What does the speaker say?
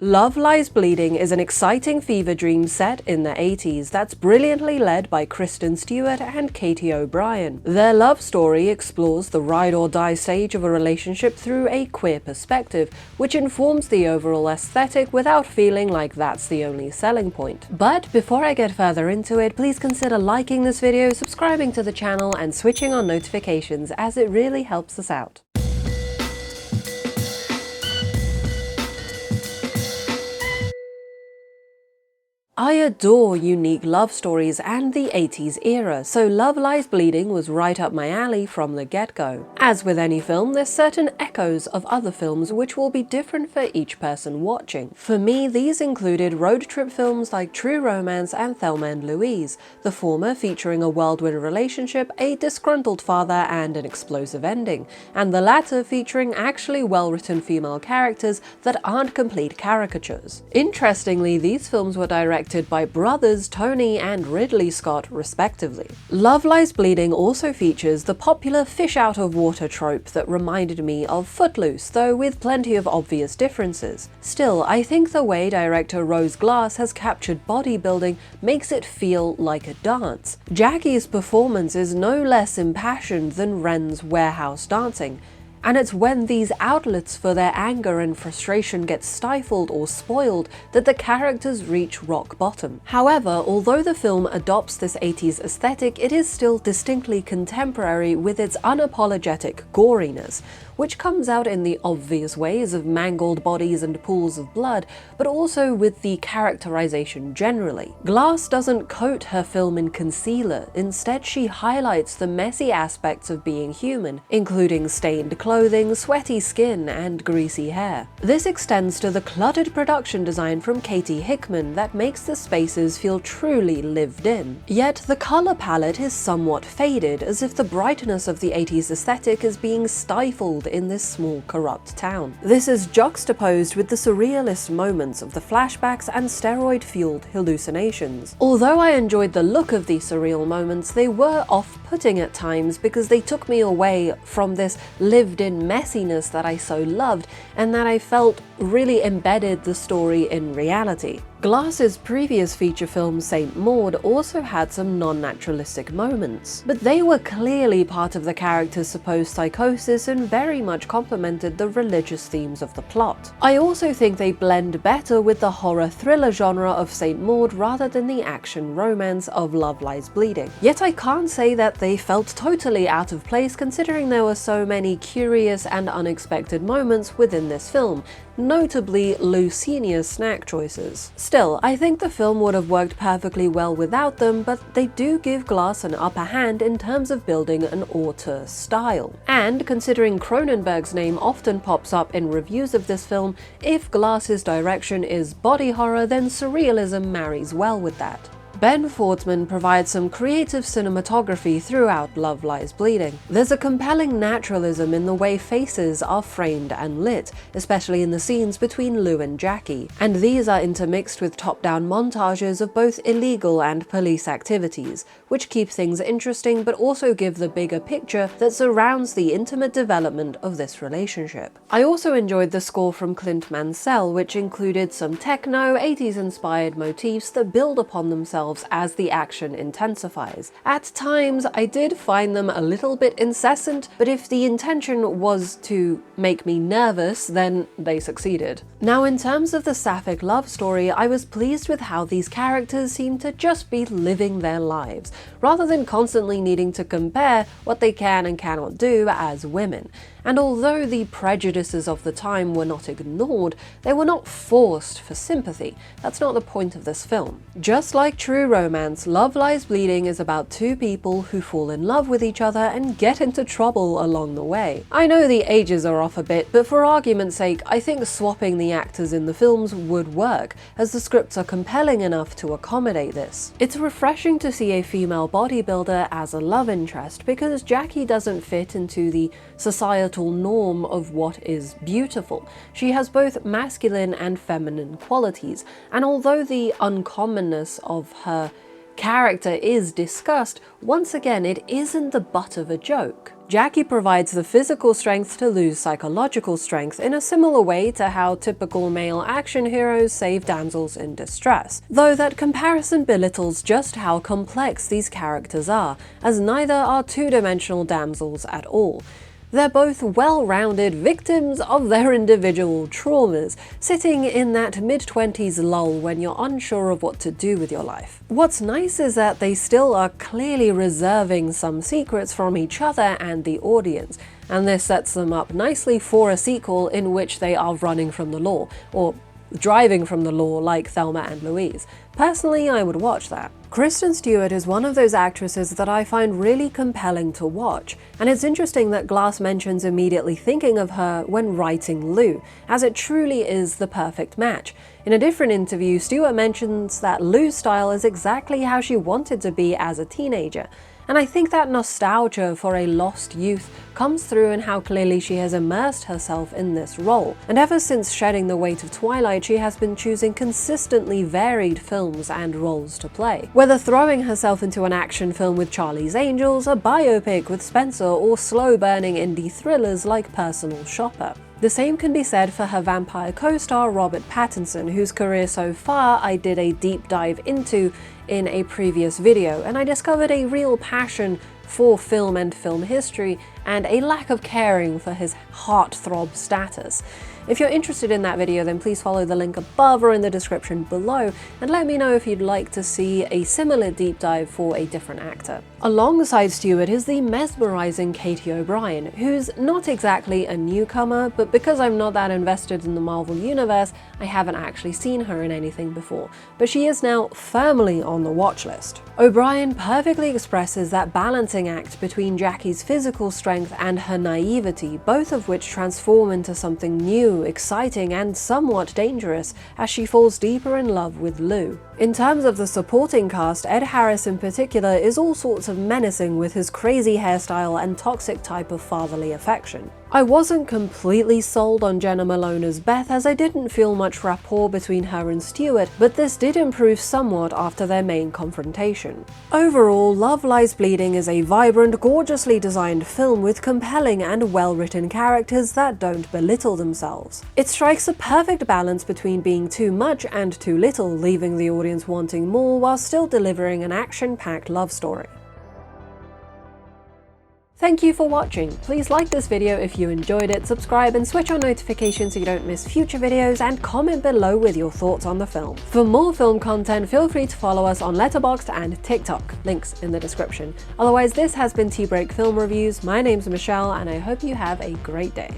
Love Lies Bleeding is an exciting fever dream set in the 80s that's brilliantly led by Kristen Stewart and Katie O'Brien. Their love story explores the ride-or-die stage of a relationship through a queer perspective, which informs the overall aesthetic without feeling like that's the only selling point. But before I get further into it, please consider liking this video, subscribing to the channel, and switching on notifications, as it really helps us out. I adore unique love stories and the 80s era, so Love Lies Bleeding was right up my alley from the get-go. As with any film, there's certain echoes of other films which will be different for each person watching. For me, these included road trip films like True Romance and Thelma Louise, the former featuring a whirlwind relationship, a disgruntled father, and an explosive ending, and the latter featuring actually well-written female characters that aren't complete caricatures. Interestingly, these films were directed by brothers Tony and Ridley Scott, respectively. Love Lies Bleeding also features the popular fish-out-of-water trope that reminded me of Footloose, though with plenty of obvious differences. Still, I think the way director Rose Glass has captured bodybuilding makes it feel like a dance. Jackie's performance is no less impassioned than Ren's warehouse dancing, and it's when these outlets for their anger and frustration get stifled or spoiled that the characters reach rock bottom. However, although the film adopts this 80s aesthetic, it is still distinctly contemporary with its unapologetic goriness, which comes out in the obvious ways of mangled bodies and pools of blood, but also with the characterization generally. Glass doesn't coat her film in concealer, instead she highlights the messy aspects of being human, including stained clothing, sweaty skin, and greasy hair. This extends to the cluttered production design from Katie Hickman that makes the spaces feel truly lived in. Yet the color palette is somewhat faded, as if the brightness of the 80s aesthetic is being stifled in this small, corrupt town. This is juxtaposed with the surrealist moments of the flashbacks and steroid-fueled hallucinations. Although I enjoyed the look of these surreal moments, they were off-putting at times because they took me away from this lived-in messiness that I so loved and that I felt really embedded the story in reality. Glass's previous feature film Saint Maud also had some non-naturalistic moments, but they were clearly part of the character's supposed psychosis and very much complemented the religious themes of the plot. I also think they blend better with the horror thriller genre of Saint Maud rather than the action romance of Love Lies Bleeding. Yet I can't say that they felt totally out of place, considering there were so many curious and unexpected moments within this film, notably Lou Sr.'s snack choices. Still, I think the film would have worked perfectly well without them, but they do give Glass an upper hand in terms of building an auteur style. And considering Cronenberg's name often pops up in reviews of this film, if Glass's direction is body horror, then surrealism marries well with that. Ben Fordsman provides some creative cinematography throughout Love Lies Bleeding. There's a compelling naturalism in the way faces are framed and lit, especially in the scenes between Lou and Jackie, and these are intermixed with top-down montages of both illegal and police activities, which keep things interesting but also give the bigger picture that surrounds the intimate development of this relationship. I also enjoyed the score from Clint Mansell, which included some techno, 80s-inspired motifs that build upon themselves as the action intensifies. At times, I did find them a little bit incessant, but if the intention was to make me nervous, then they succeeded. Now, in terms of the Sapphic love story, I was pleased with how these characters seem to just be living their lives, rather than constantly needing to compare what they can and cannot do as women. And although the prejudices of the time were not ignored, they were not forced for sympathy. That's not the point of this film. Just like True Romance, Love Lies Bleeding is about two people who fall in love with each other and get into trouble along the way. I know the ages are off a bit, but for argument's sake, I think swapping the actors in the films would work, as the scripts are compelling enough to accommodate this. It's refreshing to see a female bodybuilder as a love interest, because Jackie doesn't fit into the societal norm of what is beautiful. She has both masculine and feminine qualities, and although the uncommonness of her character is discussed, once again it isn't the butt of a joke. Jackie provides the physical strength to lose psychological strength in a similar way to how typical male action heroes save damsels in distress, though that comparison belittles just how complex these characters are, as neither are two-dimensional damsels at all. They're both well-rounded victims of their individual traumas, sitting in that mid-20s lull when you're unsure of what to do with your life. What's nice is that they still are clearly reserving some secrets from each other and the audience, and this sets them up nicely for a sequel in which they are running from the law, or driving from the law like Thelma and Louise. Personally, I would watch that. Kristen Stewart is one of those actresses that I find really compelling to watch, and it's interesting that Glass mentions immediately thinking of her when writing Lou, as it truly is the perfect match. In a different interview, Stewart mentions that Lou's style is exactly how she wanted to be as a teenager, and I think that nostalgia for a lost youth comes through in how clearly she has immersed herself in this role. And ever since shedding the weight of Twilight, she has been choosing consistently varied films and roles to play. Whether throwing herself into an action film with Charlie's Angels, a biopic with Spencer, or slow-burning indie thrillers like Personal Shopper. The same can be said for her vampire co-star Robert Pattinson, whose career so far I did a deep dive into in a previous video, and I discovered a real passion for film and film history, and a lack of caring for his heartthrob status. If you're interested in that video, then please follow the link above or in the description below, and let me know if you'd like to see a similar deep dive for a different actor. Alongside Stewart is the mesmerizing Katie O'Brien, who's not exactly a newcomer, but because I'm not that invested in the Marvel Universe, I haven't actually seen her in anything before, but she is now firmly on the watch list. O'Brien perfectly expresses that balancing act between Jackie's physical strength and her naivety, both of which transform into something new, exciting, and somewhat dangerous as she falls deeper in love with Lou. In terms of the supporting cast, Ed Harris in particular is all sorts of menacing with his crazy hairstyle and toxic type of fatherly affection. I wasn't completely sold on Jenna Malone as Beth, as I didn't feel much rapport between her and Stewart, but this did improve somewhat after their main confrontation. Overall, Love Lies Bleeding is a vibrant, gorgeously designed film with compelling and well-written characters that don't belittle themselves. It strikes a perfect balance between being too much and too little, leaving the audience wanting more while still delivering an action-packed love story. Thank you for watching. Please like this video if you enjoyed it, subscribe and switch on notifications so you don't miss future videos, and comment below with your thoughts on the film. For more film content, feel free to follow us on Letterboxd and TikTok, links in the description. Otherwise, this has been Tea Break Film Reviews. My name's Michelle, and I hope you have a great day.